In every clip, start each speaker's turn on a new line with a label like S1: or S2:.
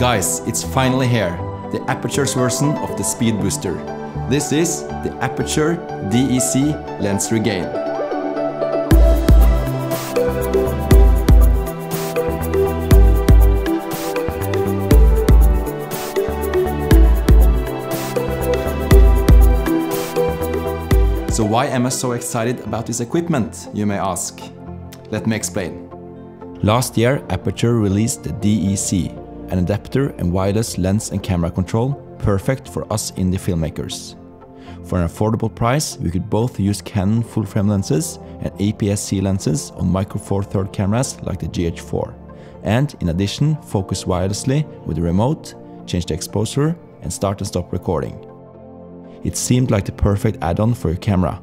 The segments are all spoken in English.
S1: Guys, it's finally here, the Aputures version of the Speedbooster. This is the Aputure DEC LensRegain. So why am I so excited about this equipment, you may ask? Let me explain. Last year, Aputure released the DEC, an adapter and wireless lens and camera control, perfect for us indie filmmakers. For an affordable price, we could both use Canon full-frame lenses and APS-C lenses on Micro Four Third cameras like the GH4, and in addition focus wirelessly with the remote, change the exposure and start and stop recording. It seemed like the perfect add-on for your camera.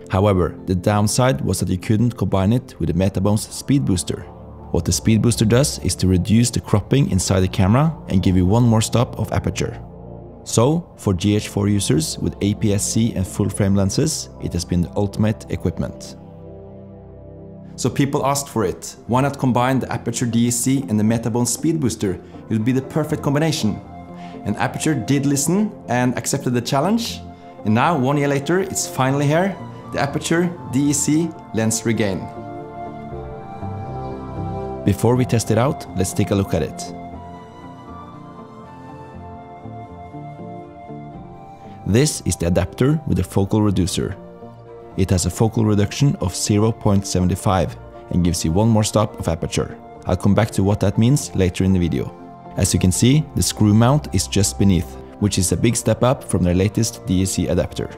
S1: However, the downside was that you couldn't combine it with the Metabones Speedbooster. What the Speedbooster does is to reduce the cropping inside the camera and give you one more stop of aperture. So, for GH4 users with APS-C and full-frame lenses, it has been the ultimate equipment. So people asked for it. Why not combine the Aputure DEC and the Metabones Speedbooster? It would be the perfect combination. And Aputure did listen and accepted the challenge. And now, 1 year later, it's finally here, the Aputure DEC LensRegain. Before we test it out, let's take a look at it. This is the adapter with the focal reducer. It has a focal reduction of 0.75 and gives you one more stop of aperture. I'll come back to what that means later in the video. As you can see, the screw mount is just beneath, which is a big step up from their latest DEC adapter.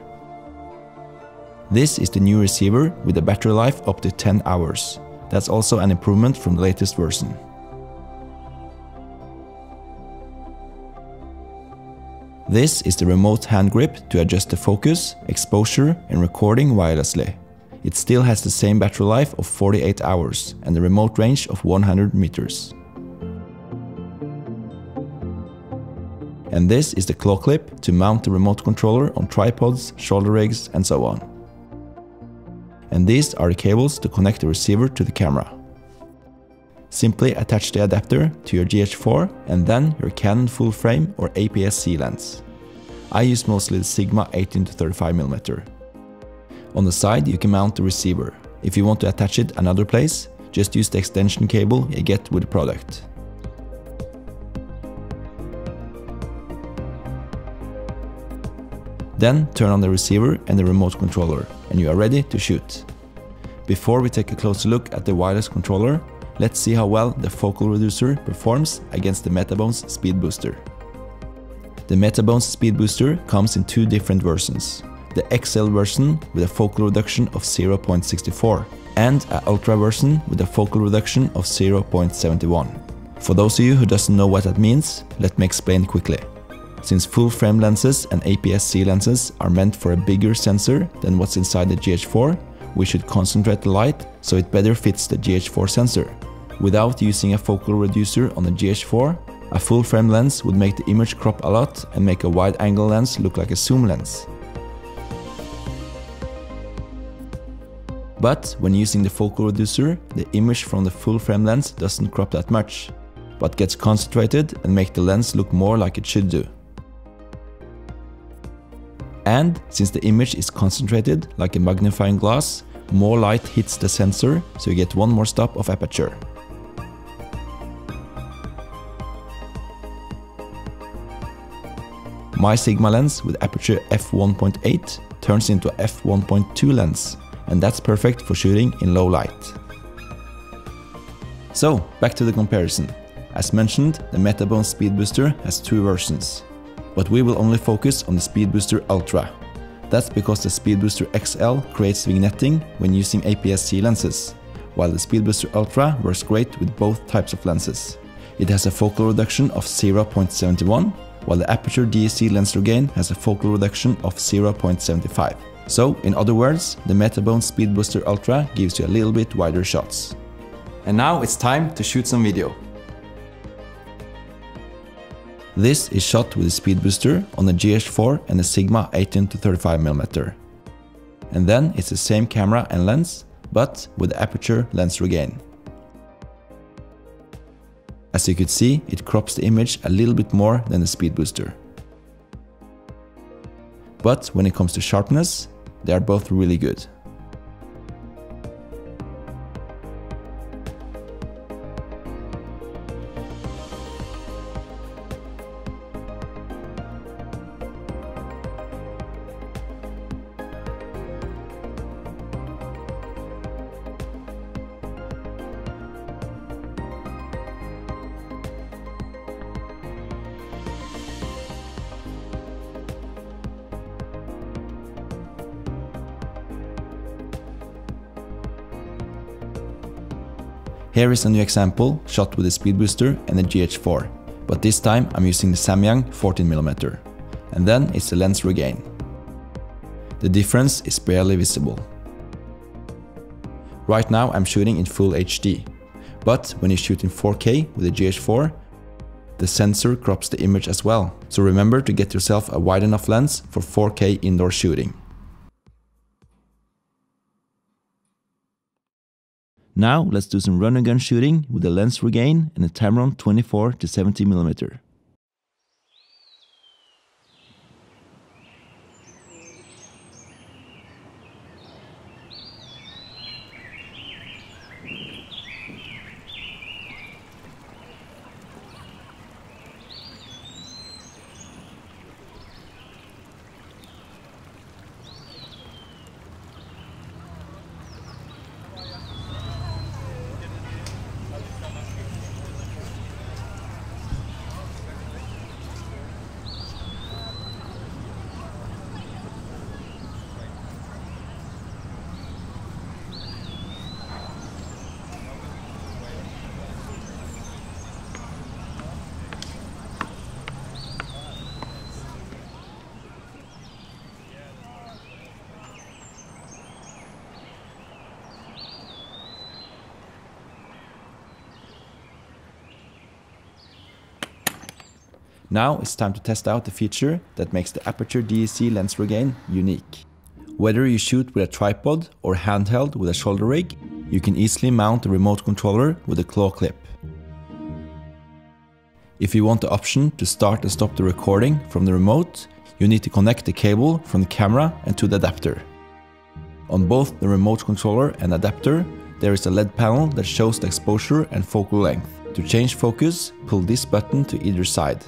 S1: This is the new receiver with a battery life up to 10 hours. That's also an improvement from the latest version. This is the remote hand grip to adjust the focus, exposure and recording wirelessly. It still has the same battery life of 48 hours and the remote range of 100 meters. And this is the claw clip to mount the remote controller on tripods, shoulder rigs and so on. And these are the cables to connect the receiver to the camera. Simply attach the adapter to your GH4 and then your Canon full frame or APS-C lens. I use mostly the Sigma 18-35mm. On the side you can mount the receiver. If you want to attach it another place, just use the extension cable you get with the product. Then turn on the receiver and the remote controller and you are ready to shoot. Before we take a closer look at the wireless controller, let's see how well the focal reducer performs against the Metabones Speedbooster. The Metabones Speedbooster comes in two different versions. The XL version with a focal reduction of 0.64 and an Ultra version with a focal reduction of 0.71. For those of you who doesn't know what that means, let me explain quickly. Since full-frame lenses and APS-C lenses are meant for a bigger sensor than what's inside the GH4, we should concentrate the light so it better fits the GH4 sensor. Without using a focal reducer on the GH4, a full-frame lens would make the image crop a lot and make a wide-angle lens look like a zoom lens. But when using the focal reducer, the image from the full-frame lens doesn't crop that much, but gets concentrated and make the lens look more like it should do. And since the image is concentrated like a magnifying glass, more light hits the sensor, so you get one more stop of aperture. My Sigma lens with aperture f1.8 turns into a f1.2 lens, and that's perfect for shooting in low light. So, back to the comparison. As mentioned, the Metabones Speedbooster has two versions. But we will only focus on the Speedbooster Ultra. That's because the Speedbooster XL creates vignetting when using APS-C lenses, while the Speedbooster Ultra works great with both types of lenses. It has a focal reduction of 0.71, while the Aputure DEC LensRegain has a focal reduction of 0.75. So, in other words, the Metabones Speedbooster Ultra gives you a little bit wider shots. And now it's time to shoot some video. This is shot with the Speedbooster on the GH4 and the Sigma 18-35mm. And then it's the same camera and lens, but with the Aputure LensRegain. As you could see, it crops the image a little bit more than the Speedbooster. But when it comes to sharpness, they are both really good. Here is a new example shot with the Speedbooster and the GH4, but this time I'm using the Samyang 14mm, and then it's the LensRegain. The difference is barely visible. Right now I'm shooting in full HD, but when you shoot in 4K with the GH4, the sensor crops the image as well, so remember to get yourself a wide enough lens for 4K indoor shooting. Now let's do some run and gun shooting with the LensRegain and the Tamron 24-70mm. Now it's time to test out the feature that makes the Aputure DEC LensRegain unique. Whether you shoot with a tripod or handheld with a shoulder rig, you can easily mount the remote controller with a claw clip. If you want the option to start and stop the recording from the remote, you need to connect the cable from the camera and to the adapter. On both the remote controller and adapter, there is a LED panel that shows the exposure and focal length. To change focus, pull this button to either side.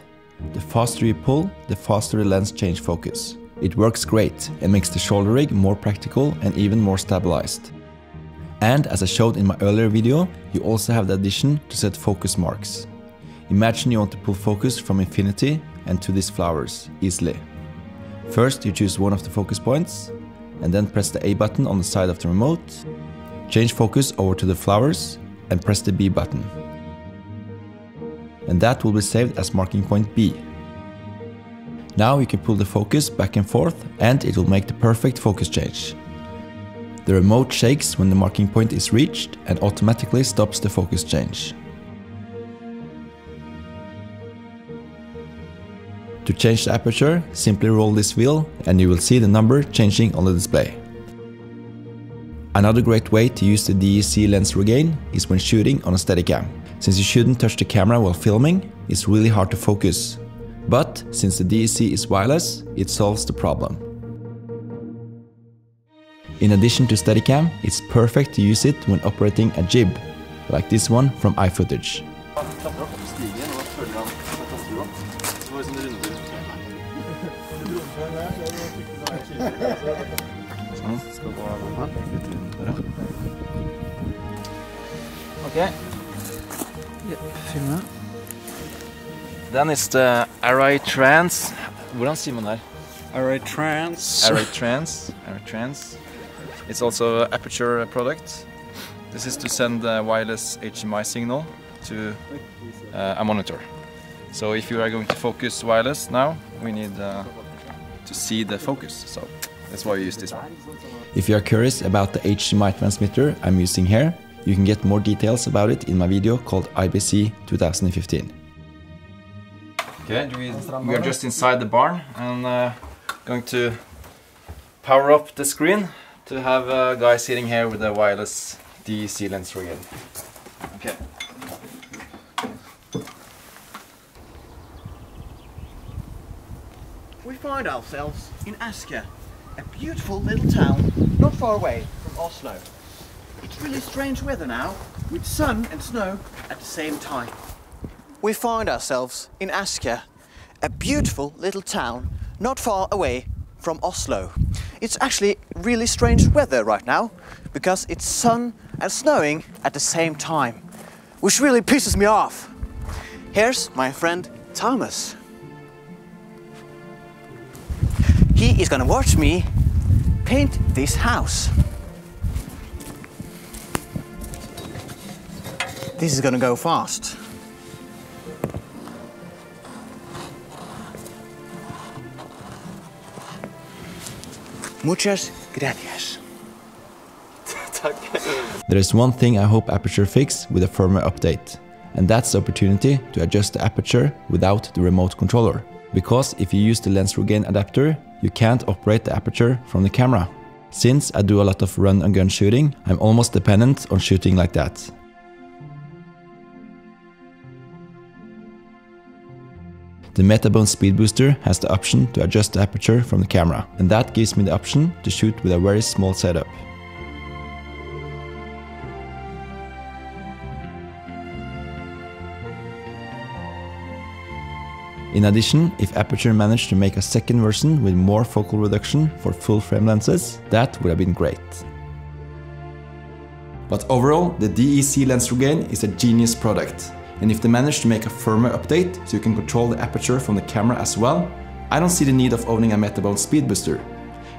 S1: The faster you pull, the faster the lens changes focus. It works great and makes the shoulder rig more practical and even more stabilized. And as I showed in my earlier video, you also have the addition to set focus marks. Imagine you want to pull focus from infinity and to these flowers easily. First you choose one of the focus points and then press the A button on the side of the remote, change focus over to the flowers and press the B button. And that will be saved as marking point B. Now you can pull the focus back and forth and it will make the perfect focus change. The remote shakes when the marking point is reached and automatically stops the focus change. To change the aperture, simply roll this wheel and you will see the number changing on the display. Another great way to use the DEC LensRegain is when shooting on a Steadicam. Since you shouldn't touch the camera while filming, it's really hard to focus. But since the DEC is wireless, it solves the problem. In addition to Steadicam, it's perfect to use it when operating a jib, like this one from iFootage.
S2: Okay. Then it's the Array Trans. Hvordan sier man det?
S3: Array Trans.
S2: Array Trans. Array Trans. It's also an Aputure product. This is to send a wireless HDMI signal to a monitor. So if you are going to focus wireless now, we need to see the focus. So that's why we use this one.
S1: If you are curious about the HDMI transmitter I'm using here, you can get more details about it in my video called IBC 2015.
S2: Okay, we are just inside the barn and going to power up the screen to have a guy sitting here with a wireless DEC LensRegain. Okay.
S4: find ourselves in Asker, a beautiful little town not far away from Oslo. It's really strange weather now, with sun and snow at the same time. We find ourselves in Asker, a beautiful little town not far away from Oslo. It's actually really strange weather right now, because it's sun and snowing at the same time, which really pisses me off. Here's my friend Thomas. He is gonna watch me paint this house. This is gonna go fast. Muchas gracias.
S1: There is one thing I hope Aputure fix with a firmware update, and that's the opportunity to adjust the aperture without the remote controller. Because if you use the LensRegain adapter, you can't operate the aperture from the camera. Since I do a lot of run and gun shooting, I'm almost dependent on shooting like that. The Metabones Speedbooster has the option to adjust the aperture from the camera, and that gives me the option to shoot with a very small setup. In addition, if Aputure managed to make a second version with more focal reduction for full frame lenses, that would have been great.
S2: But overall, the DEC LensRegain is a genius product. And if they manage to make a firmware update so you can control the aperture from the camera as well, I don't see the need of owning a Metabones Speedbooster.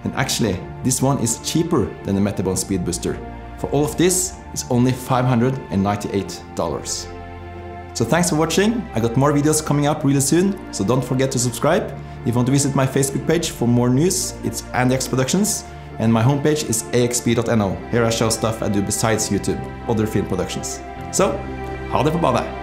S2: And actually, this one is cheaper than the Metabones Speedbooster. For all of this, it's only $598. So thanks for watching. I got more videos coming up really soon, so don't forget to subscribe. If you want to visit my Facebook page for more news, it's Andyax Productions, and my homepage is axp.no. Here I show stuff I do besides YouTube, other film productions. So, ha det for badet!